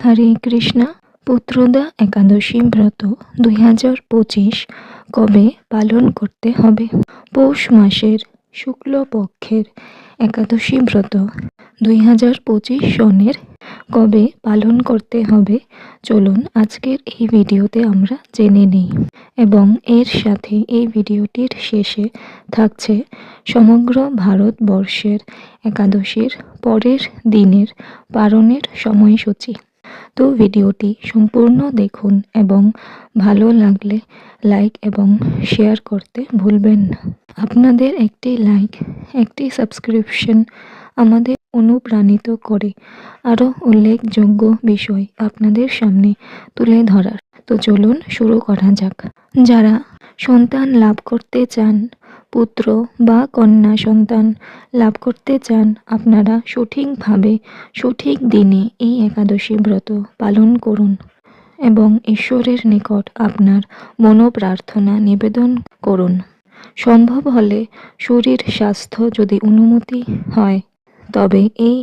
হরে কৃষ্ণা। পুত্রদা একাদশী ব্রত 2025 কবে পালন করতে হবে? পৌষ মাসের শুক্লপক্ষের একাদশী ব্রত 2025 সনের কবে পালন করতে হবে চলুন আজকের এই ভিডিওতে আমরা জেনে নিই। এবং এর সাথে এই ভিডিওটির শেষে থাকছে সমগ্র ভারতবর্ষের একাদশীর পরের দিনের পালনের সময়সূচি। তো ভিডিওটি সম্পূর্ণ দেখুন এবং ভালো লাগলে লাইক এবং শেয়ার করতে ভুলবেন না। আপনাদের একটি লাইক, একটি সাবস্ক্রিপশন আমাদের অনুপ্রাণিত করে আরও উল্লেখযোগ্য বিষয় আপনাদের সামনে তুলে ধরার। তো চলুন শুরু করা যাক। যারা সন্তান লাভ করতে চান, পুত্র বা কন্যা সন্তান লাভ করতে চান, আপনারা সঠিকভাবে সঠিক দিনে এই একাদশী ব্রত পালন করুন এবং ঈশ্বরের নিকট আপনার মনোপ্রার্থনা নিবেদন করুন। সম্ভব হলে শরীর স্বাস্থ্য যদি অনুমতি হয় তবে এই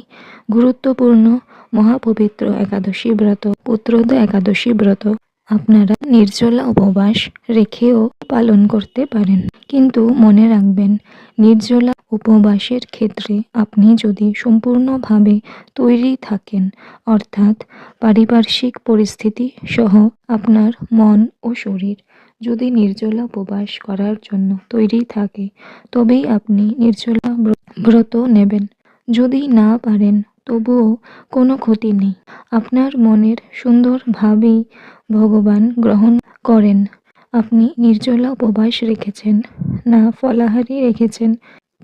গুরুত্বপূর্ণ মহাপবিত্র একাদশী ব্রত, পুত্রদা একাদশী ব্রত আপনারা নির্জলা উপবাস রেখেও পালন করতে পারেন। কিন্তু মনে রাখবেন, নির্জলা উপবাসের ক্ষেত্রে আপনি যদি সম্পূর্ণভাবে তৈরি থাকেন, অর্থাৎ পারিপার্শ্বিক পরিস্থিতি সহ আপনার মন ও শরীর যদি নির্জলা উপবাস করার জন্য তৈরি থাকে, তবেই আপনি নির্জলা ব্রত নেবেন। যদি না পারেন তবুও কোনো ক্ষতি নেই। আপনার মনের সুন্দর ভাবেই ভগবান গ্রহণ করেন। আপনি নির্জলা উপবাস রেখেছেন না ফলাহারি রেখেছেন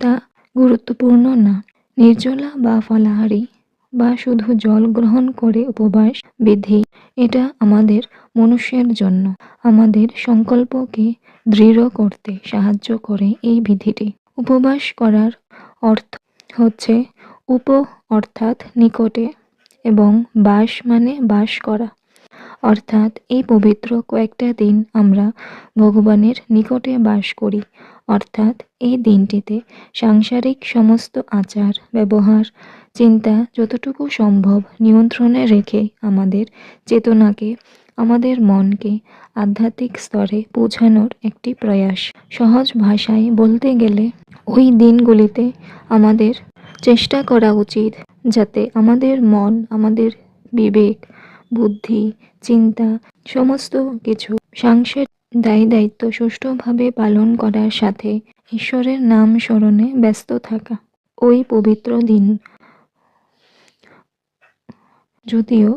তা গুরুত্বপূর্ণ না। নির্জলা বা ফলাহারি বা শুধু জল গ্রহণ করে উপবাস বিধি, এটা আমাদের মনুষ্যের জন্য আমাদের সংকল্পকে দৃঢ় করতে সাহায্য করে। এই বিধিটি উপবাস করার অর্থ হচ্ছে উপ অর্থাৎ নিকটে এবং বাস মানে বাস করা, অর্থাৎ এই পবিত্র কয়েকটা দিন আমরা ভগবানের নিকটে বাস করি। অর্থাৎ এই দিনটিতে সাংসারিক সমস্ত আচার ব্যবহার চিন্তা যতটুকু সম্ভব নিয়ন্ত্রণে রেখে আমাদের চেতনাকে, আমাদের মনকে আধ্যাত্মিক স্তরে পৌঁছানোর একটি প্রয়াস। সহজ ভাষায় বলতে গেলে ওই দিনগুলিতে আমাদের চেষ্টা করা উচিত যাতে আমাদের মন, আমাদের বিবেক, বুদ্ধি, চিন্তা সমস্ত কিছু সাংসারিক দায়িত্ব সুষ্ঠুভাবে পালন করার সাথে ঈশ্বরের নাম স্মরণে ব্যস্ত থাকা। ওই পবিত্র দিন যদিও